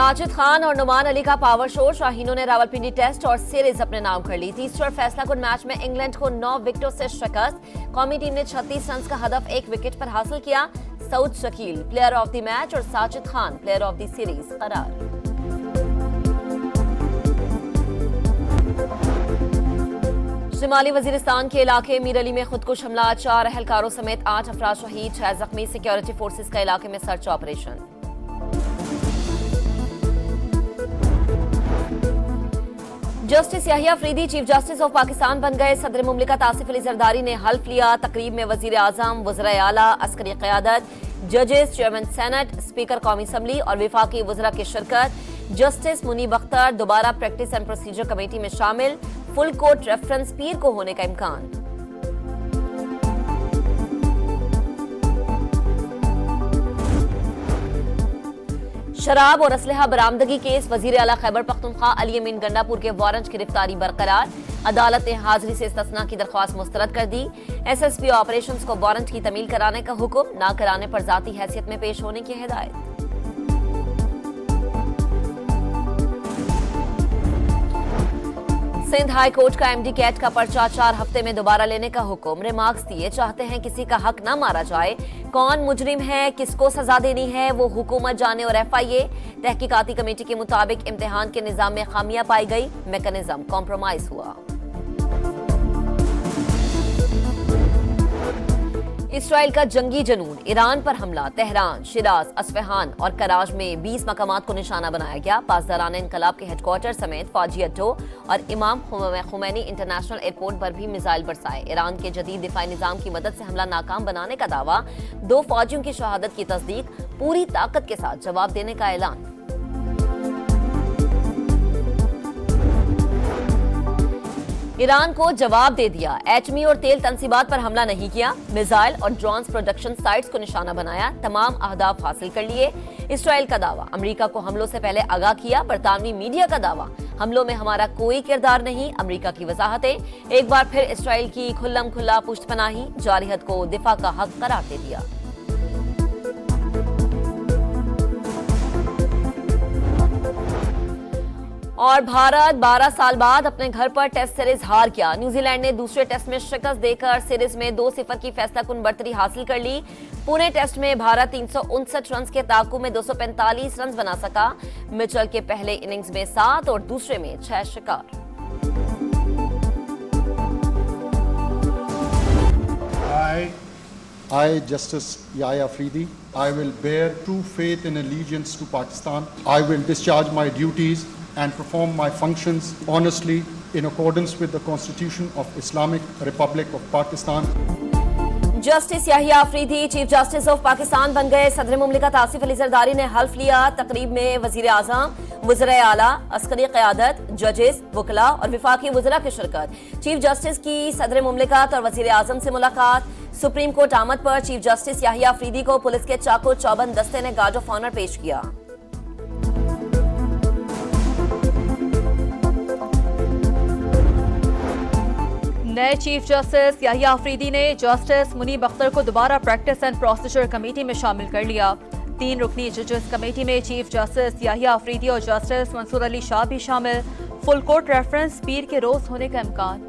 साजिद खान और नुमान अली का power show. शाहीनों ने रावलपिंडी टेस्ट और सीरीज अपने नाम कर ली। तीसरे और फैसलाकुन मैच में इंग्लैंड को 9 विकेटों से शिकस्त। कौमी टीम ने 36 रन का हदफ 1 विकेट पर हासिल किया। Saud Shakeel player of the match और Sajid Khan player of the series करार। शिमाली वजीरिस्तान के इलाके मीर अली में खुदकुश हमला, 4 अहलकारों समेत 8 अफराद शहीद, 6 जख्मी। सिक्योरिटी फोर्सेस का इलाके में search operation. Justice Yahya Afridi chief justice of Pakistan बन गए। सदर मुमलिकत आसिफ अली जरदारी ने हल्फ लिया। तकरीब में वजीर आजम, वज़राए आला, अस्करी क़यादत, जजेस, चेयरमैन सेनेट, स्पीकर कौमी असम्बली और विफाकी वज़रा की शिरकत। जस्टिस मुनीब अख्तर दोबारा प्रैक्टिस एंड प्रोसीजर कमेटी में शामिल। फुल कोर्ट रेफरेंस पीर को होने का इम्कान। शराब और असलहा बरामदगी केस, वजीर आला खैबर पख्तूनख्वा अली अमीन गंडापुर के वारंट गिरफ्तारी बरकरार। अदालत ने हाजिरी से इस्तिस्ना की दरख्वास्त मुस्तरद कर दी। SSP ऑपरेशंस को वारंट की तमील कराने का हुक्म, ना कराने पर जाती हैसियत में पेश होने की हिदायत। सिंध हाई कोर्ट का MD कैट का पर्चा 4 हफ्ते में दोबारा लेने का हुक्म। रिमार्क्स दिए, चाहते हैं किसी का हक ना मारा जाए। कौन मुजरिम है, किसको सजा देनी है, वो हुकूमत जाने और FIA। तहकीकाती कमेटी के मुताबिक इम्तिहान के निजाम में खामियां पाई गई, मैकेनिज्म कॉम्प्रोमाइज हुआ। इसराइल का जंगी जुनून, ईरान पर हमला। तेहरान, शिराज, अस्फहान और कराज में 20 मकामात को निशाना बनाया गया। पासदारान इनकलाब के हेडक्वार्टर समेत फौजी अड्डों और इमाम खुमैनी इंटरनेशनल एयरपोर्ट पर भी मिसाइल बरसाए। ईरान के जदीद दिफाई निजाम की मदद से हमला नाकाम बनाने का दावा। 2 फौजियों की शहादत की तस्दीक। पूरी ताकत के साथ जवाब देने का ऐलान। ईरान को जवाब दे दिया, एटमी और तेल तंसीबात पर हमला नहीं किया। मिसाइल और ड्रोन्स प्रोडक्शन साइट्स को निशाना बनाया। तमाम अहदाफ हासिल कर लिए। इसराइल का दावा, अमेरिका को हमलों से पहले आगाह किया। बरतानवी मीडिया का दावा, हमलों में हमारा कोई किरदार नहीं। अमेरिका की वजाहतें, एक बार फिर इसराइल की खुल्लम खुल्ला पुष्टपनाही। जारहत को दिफा का हक करार दे दिया। और भारत 12 साल बाद अपने घर पर टेस्ट सीरीज हार गया। न्यूजीलैंड ने दूसरे टेस्ट में शिकस्त देकर सीरीज में 2-0 की फैसलाकुन बढ़तरी हासिल कर ली। पुणे टेस्ट में भारत 359 रन के ताकू में 245 रन बना सका। मिचेल के पहले इनिंग्स में 7 और दूसरे में 6 शिकार। I, Justice Yahya Afridi, I will bear true faith and allegiance to Pakistan. I will discharge my duties and perform my functions honestly in accordance with the Constitution of Islamic Republic of Pakistan. Justice Yahya Afridi chief justice of Pakistan बन गए। सदर मुमलिकत आसिफ अली जरदारी ने हल्फ लिया। तकरीब में वजीर आजम, वज़राए आला, अस्करी क़यादत, जजेस, वकला और विफाकी वज़रा की शिरकत। चीफ जस्टिस की सदर मुमलिकत और वजीर आजम से मुलाकात। सुप्रीम कोर्ट आमद पर चीफ जस्टिस याहिया अफरीदी को पुलिस के चाको चौबंद दस्ते ने गार्ड ऑफ ऑनर पेश किया। नए चीफ जस्टिस याहिया अफरीदी ने जस्टिस मुनीब अख्तर को दोबारा प्रैक्टिस एंड प्रोसीजर कमेटी में शामिल कर लिया। 3 रुकनी जजेस कमेटी में चीफ जस्टिस याहिया अफरीदी और जस्टिस मंसूर अली शाह भी शामिल। फुल कोर्ट रेफरेंस पीर के रोज होने का इम्कान।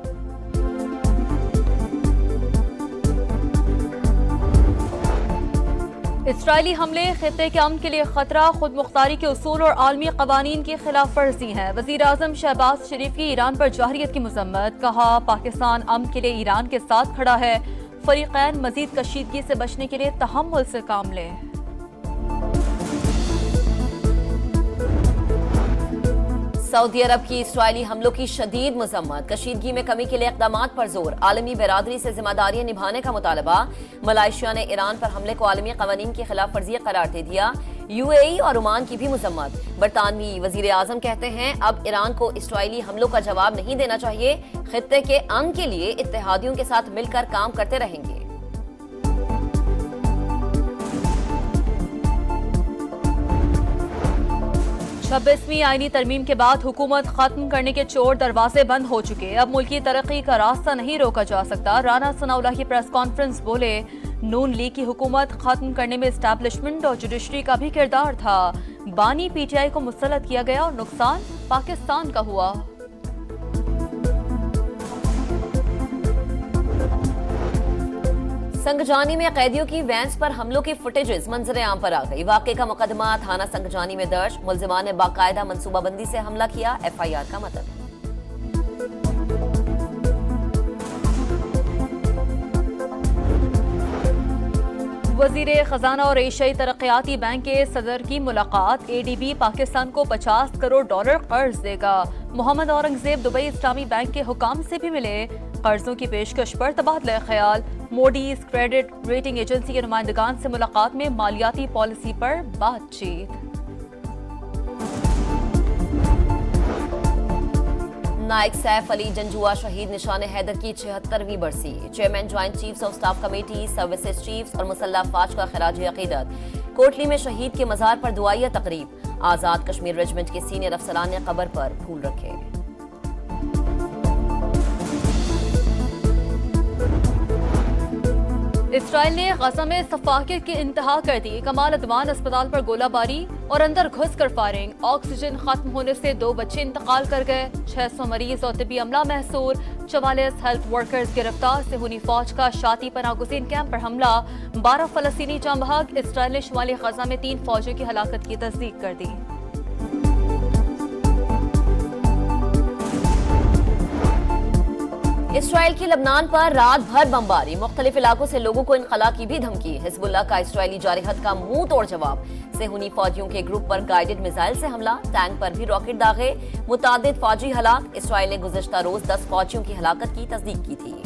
इसराइली हमले खित्ते के अमन के लिए खतरा, खुद मुख्तारी के उसूल और आलमी कवानीन की खिलाफ वर्जी है। वजीर आजम शहबाज शरीफ की ईरान पर जाहिरियत की मजम्मत। कहा, पाकिस्तान अमन के लिए ईरान के साथ खड़ा है। फरीकैन मजीद कशीदगी से बचने के लिए तहम्मुल से काम लें। सऊदी अरब की इसराइली हमलों की शदीद मजम्मत। कशीदगी में कमी के लिए इक़दामात पर जोर। आलमी बरादरी से जिम्मेदारियां निभाने का मुतालबा। मलेशिया ने ईरान पर हमले को आलमी कवानीन की खिलाफ वर्जी करार दे दिया। UAE और ओमान की भी मजम्मत। बरतानवी वजीर आजम कहते हैं, अब ईरान को इसराइली हमलों का जवाब नहीं देना चाहिए। खित्ते के अमन के लिए इत्तेहादियों के साथ मिलकर काम करते रहेंगे। 26वीं आईनी तरमीम के बाद हुकूमत खत्म करने के चोर दरवाजे बंद हो चुके। अब मुल्की तरक्की का रास्ता नहीं रोका जा सकता। राना सनाउल्लाह की प्रेस कॉन्फ्रेंस बोले, नून लीग की हुकूमत खत्म करने में एस्टैब्लिशमेंट और जुडिशरी का भी किरदार था। बानी PTI को मुस्तलद किया गया और नुकसान पाकिस्तान का हुआ। संगजानी में कैदियों की वैन्स पर हमलों की फुटेजेस मंजर आम पर आ गई। वाकये का मुकदमा थाना संगजानी में दर्ज। मुल्जिमान ने बाकायदा मनसूबाबंदी से हमला किया। FIR का मतलब। वजीर खजाना और एशियाई तरक्याती बैंक के सदर की मुलाकात। ADB पाकिस्तान को $50 करोड़ कर्ज देगा। मोहम्मद औरंगजेब दुबई इस्लामी बैंक के हुकाम से भी मिले। कर्जों की पेशकश पर तबादला ख्याल। मोडीज क्रेडिट रेटिंग एजेंसी के नुमाइंदगान से मुलाकात में मालियाती पॉलिसी पर बातचीत। नायक सैफ अली जंजुआ शहीद निशान हैदर की 76वीं बरसी। Chairman joint chiefs of staff committee, services chiefs और मुसल्लह अफवाज का खराज अकीदत। कोटली में शहीद के मजार पर दुआइया तकरीब। आजाद कश्मीर रेजिमेंट के सीनियर अफसरान ने कब्र पर फूल रखे। इसराइल ने गजा में सफाकियत की इंतहा कर दी। कमाल अदवान अस्पताल पर गोलाबारी और अंदर घुसकर फायरिंग। ऑक्सीजन खत्म होने से 2 बच्चे इंतकाल कर गए। 600 मरीज और तिब्बी अमला महसूर। 44 हेल्थ वर्कर्स गिरफ्तार। सेहूनी फौज का शाती पनागुज़ीन कैंप पर हमला। 12 फलस्तीनी जाम बहक। इसराइल ने शुमाली गजा में 3 फौजियों की हलाकत की तस्दीक कर दी। इसराइल की लबनान पर रात भर बमबारी। मुख्तलिफ इलाकों से लोगों को इनखला की भी धमकी। हिजबुल्लाह का इसराइली जारहत का मुंह तोड़ जवाब। सेहूनी फौजियों के ग्रुप पर गाइडेड मिसाइल से हमला। टैंक पर भी रॉकेट दागे। मुतादिद फौजी हलाक। इसराइल ने गुज़िश्ता रोज 10 फौजियों की हलाकत की तस्दीक की थी।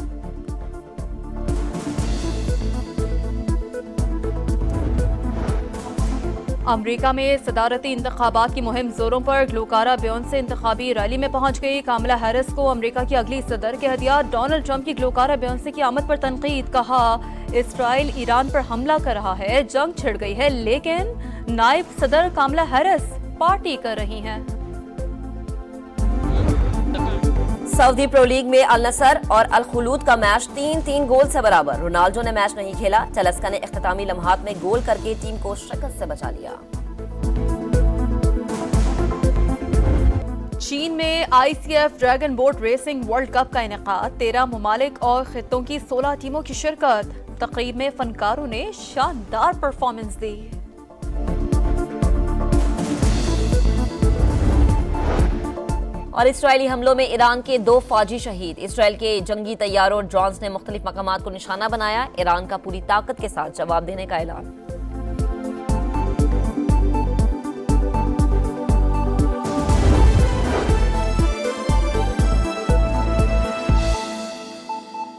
अमरीका में सदारती इंतखाबात की मुहिम जोरों पर। ग्लूकारा बेयोंसे इंतखाबी रैली में पहुंच गई। कामला हैरिस को अमरीका की अगली सदर के हथियार। डोनाल्ड ट्रंप की ग्लूकारा बेयोंसे की आमद पर तनकीद। कहा इसराइल ईरान पर हमला कर रहा है, जंग छिड़ गई है, लेकिन नायब सदर कामला हैरिस पार्टी कर रही हैं। सऊदी प्रो लीग में अल नसर और अल खुलूद का मैच 3-3 गोल से बराबर। रोनाल्डो ने मैच नहीं खेला। चलस्का ने इख्तितामी लम्हात में गोल करके टीम को शिकस्त से बचा लिया। चीन में ICF dragon boat racing world cup का इनेकाद। 13 ममालिक और खित्तों की 16 टीमों की शिरकत। तकरीब में फनकारों ने शानदार परफॉर्मेंस दी। और इसराइली हमलों में ईरान के 2 फौजी शहीद। इसराइल के जंगी तैयारों और ड्रोन्स ने मुख्तलिफ मकामात को निशाना बनाया। ईरान का पूरी ताकत के साथ जवाब देने का ऐलान।